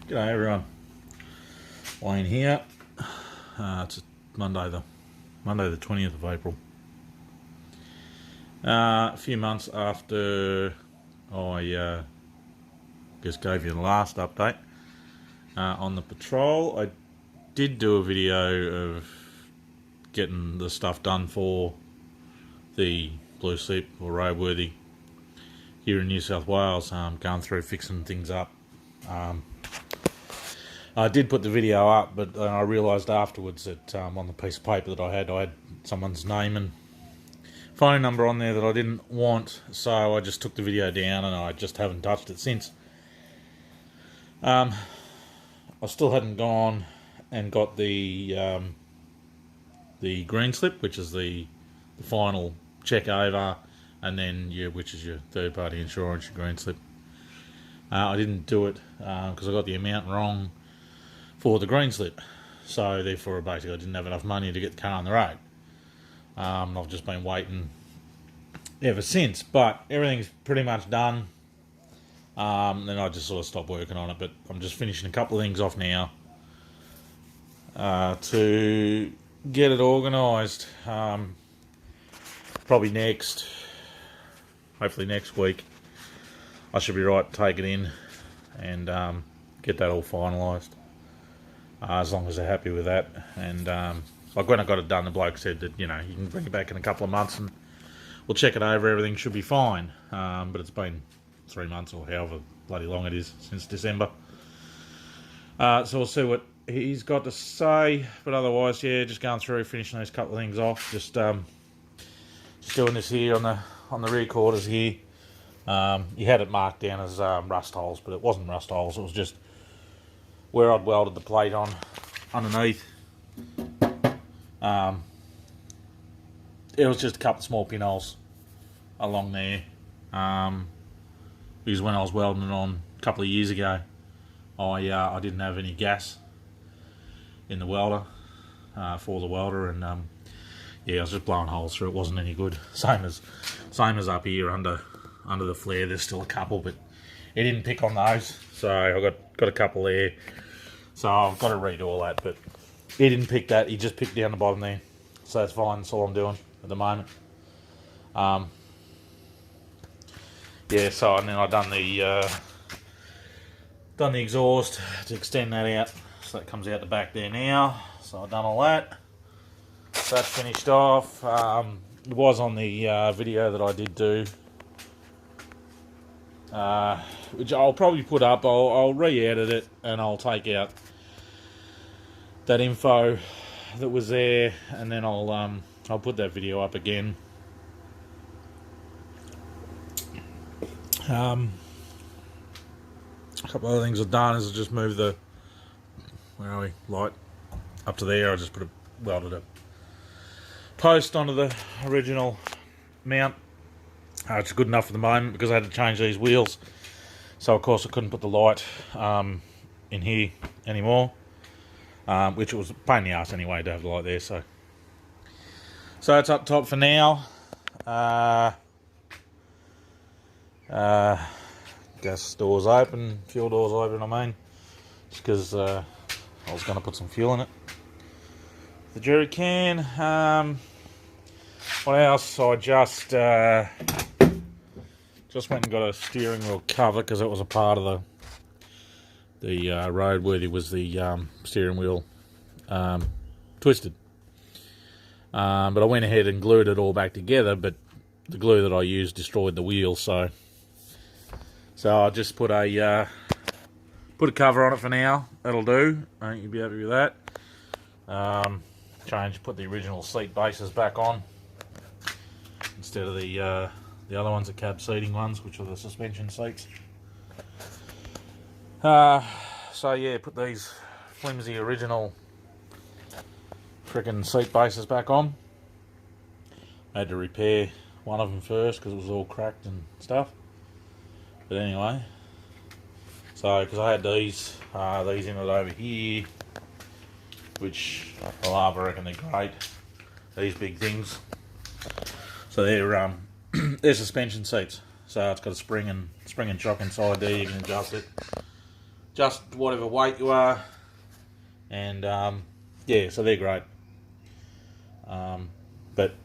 G'day everyone, Wayne here. It's Monday the 20th of April. A few months after I just gave you the last update on the patrol, I did do a video of getting the stuff done for the Blue Slip or Roadworthy here in New South Wales, going through fixing things up. I did put the video up, but I realised afterwards that on the piece of paper that I had someone's name and phone number on there that I didn't want, so I just took the video down and I just haven't touched it since. I still hadn't gone and got the green slip, which is the final check over, and then which is your third party insurance, your green slip. I didn't do it because I got the amount wrong for the green slip, so therefore basically I didn't have enough money to get the car on the road. I've just been waiting ever since, but everything's pretty much done. Then I just sort of stopped working on it, but I'm just finishing a couple of things off now to get it organised. Probably hopefully next week, I should be right to take it in and get that all finalised. As long as they're happy with that. And like when I got it done, the bloke said that, you can bring it back in a couple of months and we'll check it over, everything should be fine. But it's been 3 months or however bloody long it is since December. So we'll see what he's got to say. But otherwise, yeah, just going through, finishing those couple of things off. Just doing this here on the rear quarters here. He had it marked down as rust holes, but it wasn't rust holes, it was just where I'd welded the plate on underneath. It was just a couple of small pinholes along there, because when I was welding it on a couple of years ago, I didn't have any gas in the welder for the welder, and yeah, I was just blowing holes through. It wasn't any good. Same as up here under the flare. There's still a couple, but it didn't pick on those, so I got a couple there. So I've got to redo all that, but he didn't pick that. He just picked down the bottom there, so that's fine. That's all I'm doing at the moment. Yeah. So and then I done the exhaust to extend that out, so that comes out the back there now. So I've done all that. So that's finished off. It was on the video that I did do, which I'll probably put up. I'll re-edit it and I'll take out that info that was there, and then I'll put that video up again. A couple other things I've done is I just moved the light up to there. I just welded a post onto the original mount. It's good enough for the moment because I had to change these wheels, so of course I couldn't put the light in here anymore, which was a pain in the ass anyway to have the light there. So it's up top for now. Gas doors open, fuel doors open, just because I was going to put some fuel in it. The jerry can. What else? I just went and got a steering wheel cover because it was a part of the Roadworthy, was the steering wheel twisted. But I went ahead and glued it all back together, but the glue that I used destroyed the wheel, so I just put a cover on it for now. That'll do. I think you'll be happy with that. Put the original seat bases back on instead of the other ones, the cab seating ones, which are the suspension seats. So yeah, put these flimsy original frickin' seat bases back on. I had to repair one of them first because it was all cracked and stuff. But anyway, so because I had these in it over here, which I reckon they're great. These big things. So they're suspension seats. So it's got a spring and shock inside there. You can adjust it. just whatever weight you are, and yeah, so they're great. But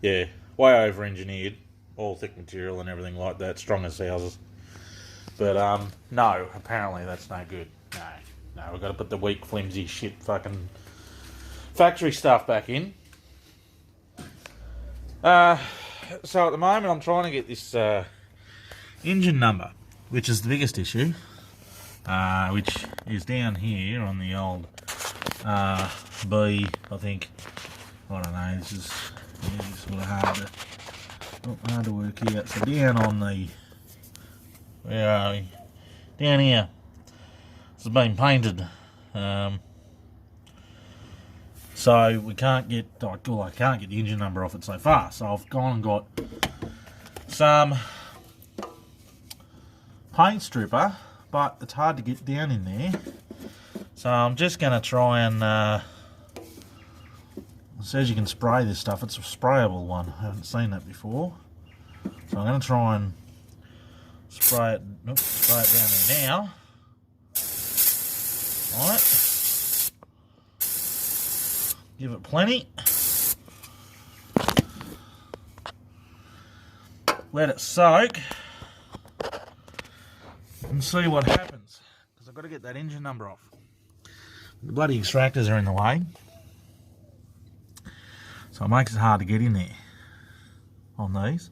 yeah, way over engineered, all thick material and everything like that, strong as houses. But no, apparently that's no good. No, we've got to put the weak, flimsy shit fucking factory stuff back in. So at the moment I'm trying to get this engine number, which is the biggest issue, which is down here on the old B, I think. I don't know, this is sort of hard to work out. So down on the, where are we? Down here. This has been painted. So we can't get, I can't get the engine number off it so far. So I've gone and got some paint stripper, but it's hard to get down in there. So I'm just going to try and, it says you can spray this stuff. It's a sprayable one. I haven't seen that before. So I'm going to try and spray it down there now. Alright. Give it plenty. Let it soak. And see what happens. Because I've got to get that engine number off. The bloody extractors are in the way. So it makes it hard to get in there on these.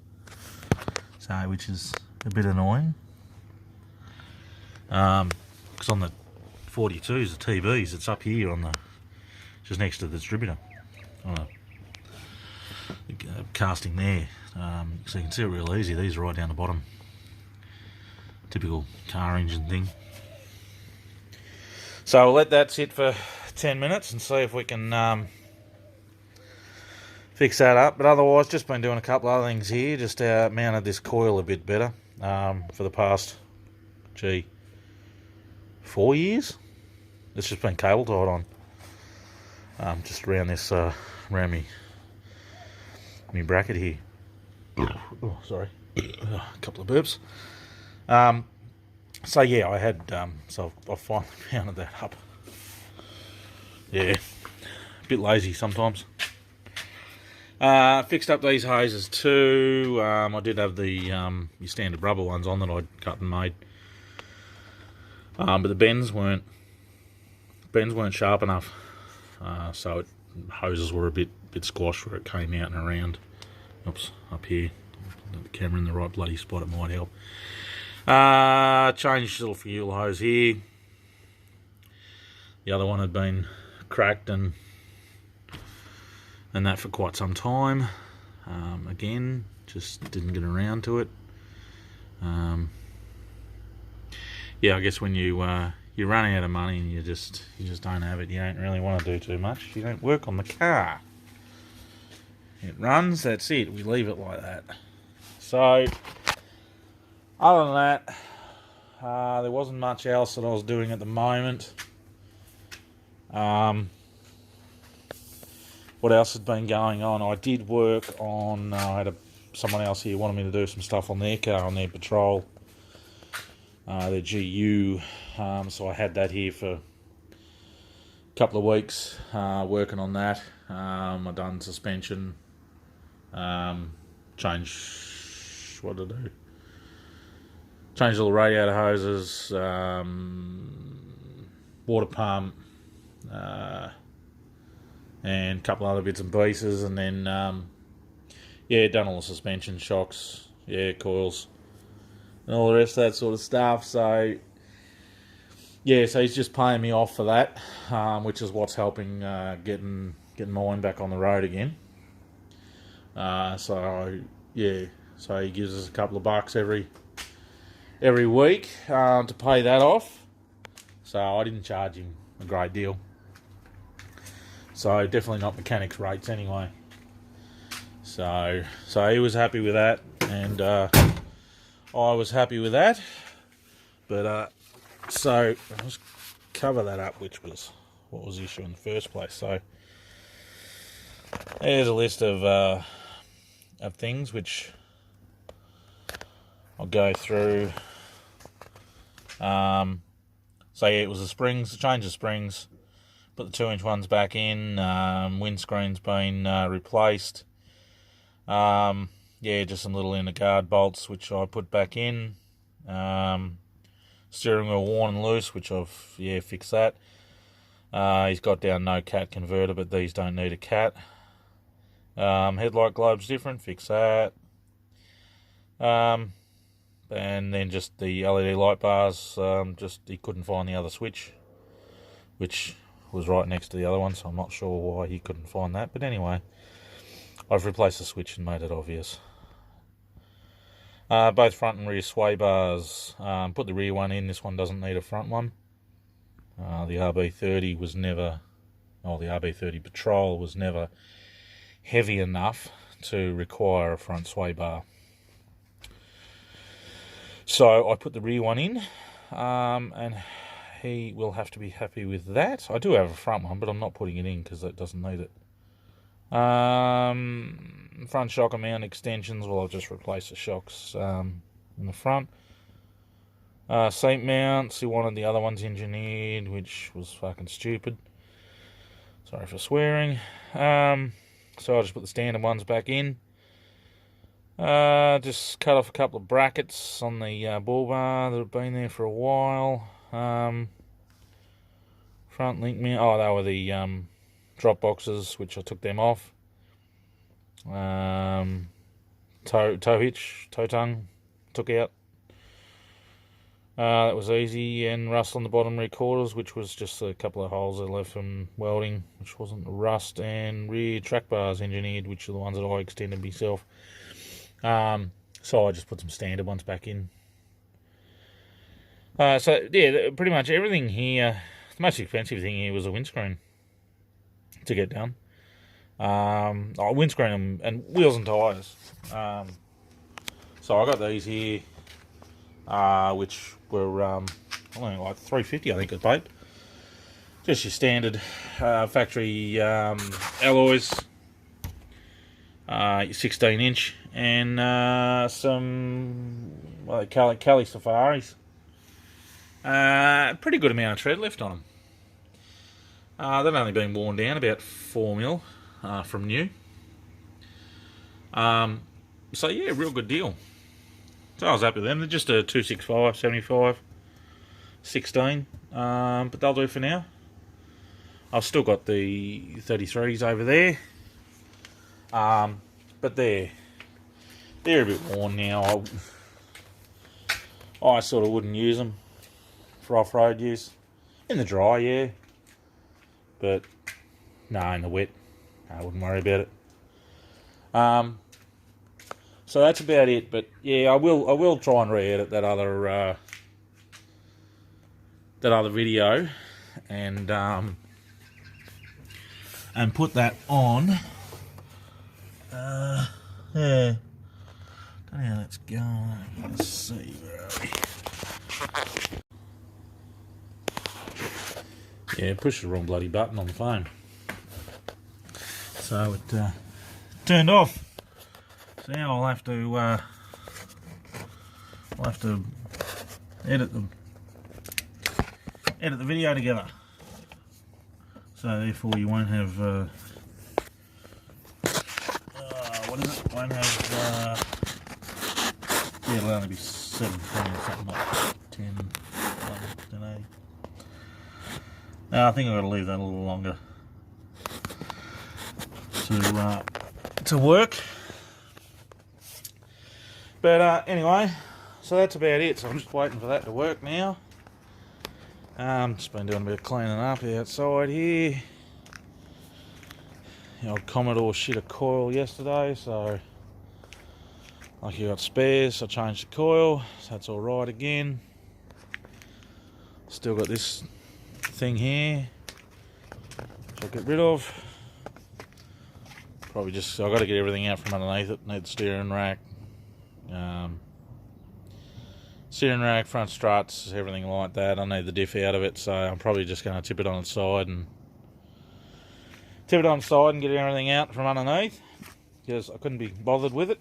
So, which is a bit annoying. Because on the 42s, the TVs, it's up here on the, just next to the distributor. On a casting there. So you can see it real easy. These are right down the bottom. Typical car engine thing. So we'll let that sit for 10 minutes and see if we can fix that up. But otherwise, just been doing a couple other things here. Just mounted this coil a bit better for the past, 4 years. It's just been cable tied on. Just around this, around me bracket here. Oh, sorry. A couple of burps. So yeah, I had, so I finally mounted that up. Yeah, a bit lazy sometimes. Fixed up these hoses too. I did have the your standard rubber ones on that I'd cut and made. But the bends weren't sharp enough. So hoses were a bit squashed where it came out and around. Oops, up here. Got the camera in the right bloody spot, it might help. Changed little fuel hose here. The other one had been cracked and that for quite some time. Again, just didn't get around to it. Yeah, I guess when you're running out of money and you just don't have it, you don't really want to do too much. You don't work on the car. It runs, that's it. We leave it like that. So, other than that, there wasn't much else that I was doing at the moment. What else has been going on? I did work on, I had someone else here wanted me to do some stuff on their car, on their Patrol, their GU, so I had that here for a couple of weeks, working on that. I done suspension, changed, what did I do? Changed all the radiator hoses, water pump, and a couple other bits and pieces, and then yeah, done all the suspension, shocks, yeah, coils, and all the rest of that sort of stuff. So yeah, so he's just paying me off for that, which is what's helping getting mine back on the road again. So yeah, so he gives us a couple of bucks every week to pay that off. So I didn't charge him a great deal. So definitely not mechanics rates anyway. So he was happy with that, and I was happy with that. But so let's cover that up, which was what was the issue in the first place. So there's a list of things which I'll go through So yeah, it was the springs, change the springs, put the 2-inch ones back in, windscreen's been replaced. Yeah, just some little inner guard bolts which I put back in. Steering wheel worn and loose, which I've fixed that. He's got down no cat converter, but these don't need a cat. Headlight globe's different, fix that. And then just the LED light bars, just he couldn't find the other switch, which was right next to the other one, so I'm not sure why he couldn't find that. But anyway, I've replaced the switch and made it obvious. Both front and rear sway bars, put the rear one in. This one doesn't need a front one. The rb30 was never, the rb30 Patrol was never heavy enough to require a front sway bar. So I put the rear one in, and he will have to be happy with that. I do have a front one, but I'm not putting it in because that doesn't need it. Front shocker mount extensions, well, I'll just replace the shocks in the front. Seat mounts, he wanted the other ones engineered, which was fucking stupid. Sorry for swearing. So I just put the standard ones back in. Just cut off a couple of brackets on the bull bar that have been there for a while. Front link mount, oh, they were the drop boxes, which I took them off. Tow hitch, tow tongue, took out. That was easy, and rust on the bottom rear quarters, which was just a couple of holes that left from welding, which wasn't rust, and rear track bars engineered, which are the ones that I extended myself. So I just put some standard ones back in. So yeah, pretty much everything here. The most expensive thing here was a windscreen to get done. Windscreen and wheels and tyres. So I got these here, which were I don't know, like $3.50 I think it paid. Just your standard factory alloys, 16-inch, and some Cali Safaris. Pretty good amount of tread left on them. They've only been worn down about 4mm from new. So yeah, real good deal. So I was happy with them. They're just a 265, 75, 16, but they'll do for now. I've still got the 33s over there, but they're a bit worn now. I sort of wouldn't use them for off-road use. In the dry, yeah, but no, in the wet, I wouldn't worry about it. So that's about it. But yeah, I will try and re-edit that other video, and put that on. Yeah, don't know how that's going. Let's see, where are we? Yeah, push the wrong bloody button on the phone. So it turned off. So now I'll have to edit the video together. So therefore you won't have what is it? Won't have yeah, it'll only be 720 or something, like 10, 11, don't know. I think I've got to leave that a little longer to work. But anyway, so that's about it. So I'm just waiting for that to work now. Just been doing a bit of cleaning up outside here. The old Commodore shit a coil yesterday, so like you got spares, I changed the coil, so that's all right again. Still got this thing here, which I'll get rid of. Probably just, I've got to get everything out from underneath it. Need the steering rack, front struts, everything like that. I need the diff out of it, so I'm probably just going to tip it on its side and get everything out from underneath, because I couldn't be bothered with it.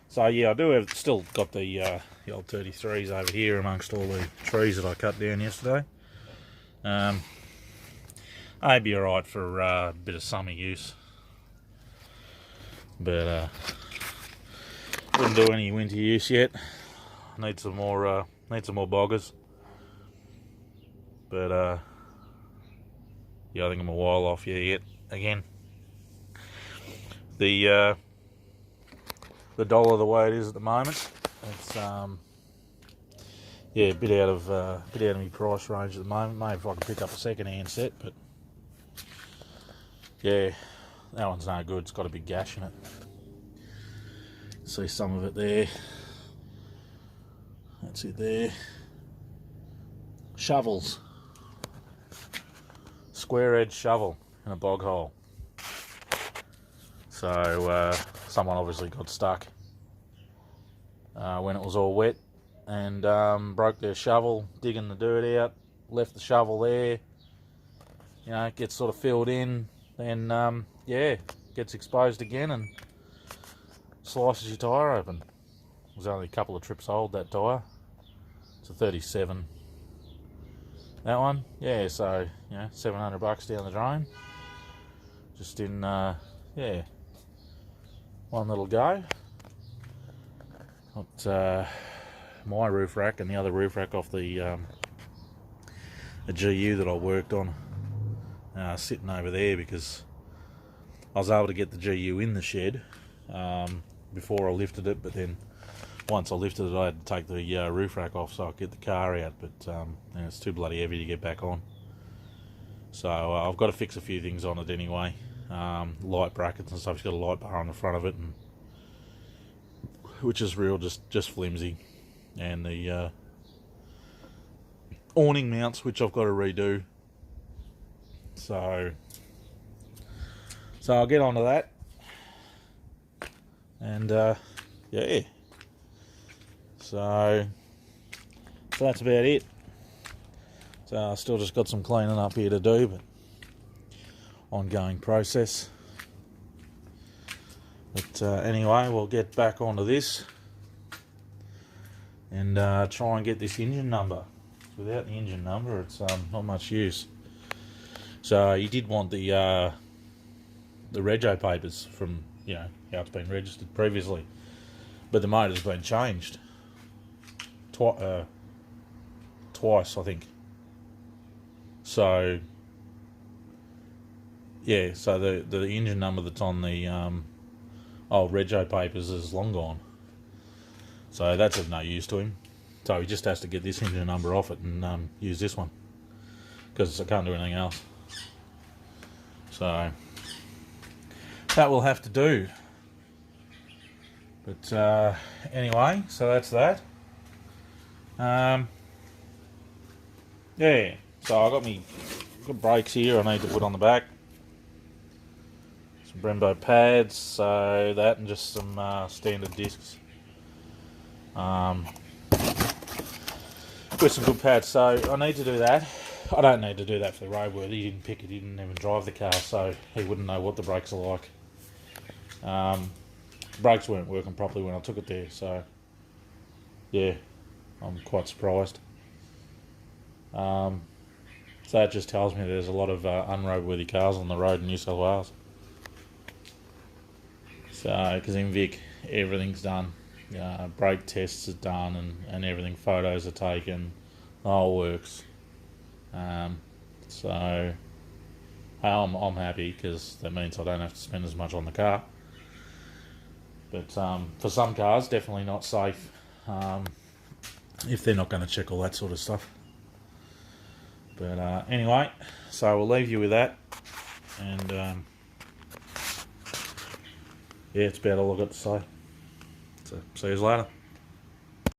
So yeah, I do have still got the old 33s over here amongst all the trees that I cut down yesterday. They'd be alright for a bit of summer use, but wouldn't do any winter use yet. Need some more boggers, but yeah, I think I'm a while off yet again. The dollar the way it is at the moment, it's yeah, a bit out of my price range at the moment. Maybe if I can pick up a second-hand set, but yeah, that one's no good. It's got a big gash in it. See some of it there. That's it there. Shovels. Square edge shovel in a bog hole. So someone obviously got stuck when it was all wet and broke their shovel digging the dirt out, left the shovel there, you know, it gets sort of filled in, then yeah, gets exposed again and slices your tyre open. It was only a couple of trips old, that tyre. It's a 37. That one, yeah, so, you know, $700 down the drain. Just in, yeah, one little go. Got my roof rack and the other roof rack off the GU that I worked on sitting over there, because I was able to get the GU in the shed before I lifted it, but then once I lifted it I had to take the roof rack off so I could get the car out, but and it's too bloody heavy to get back on. So I've got to fix a few things on it anyway. Light brackets and stuff. It's got a light bar on the front of it, and which is real just flimsy, and the awning mounts, which I've got to redo. So I'll get onto that, and yeah. So that's about it. So I still just got some cleaning up here to do, but ongoing process. But anyway, we'll get back onto this and try and get this engine number. Without the engine number, it's not much use. So you did want the rego papers from, you know, how it's been registered previously, but the motor's been changed twice, I think. So yeah, so the engine number that's on the old rego papers is long gone. So that's of no use to him. So he just has to get this engine number off it and use this one, because I can't do anything else. So that will have to do. But anyway, so that's that. Yeah, so I got brakes here I need to put on the back. Some Brembo pads, so that, and just some standard discs. With some good pads, so I need to do that. I don't need to do that for the Roadworthy. He didn't pick it, he didn't even drive the car, so he wouldn't know what the brakes are like. Brakes weren't working properly when I took it there, so yeah, I'm quite surprised. So that just tells me there's a lot of unroadworthy cars on the road in New South Wales. So, because in Vic, everything's done. Brake tests are done, and everything, photos are taken, the whole works. So I'm happy, because that means I don't have to spend as much on the car. But for some cars, definitely not safe if they're not going to check all that sort of stuff. But anyway, so we'll leave you with that, and yeah, it's about all I've got to say. So see you later.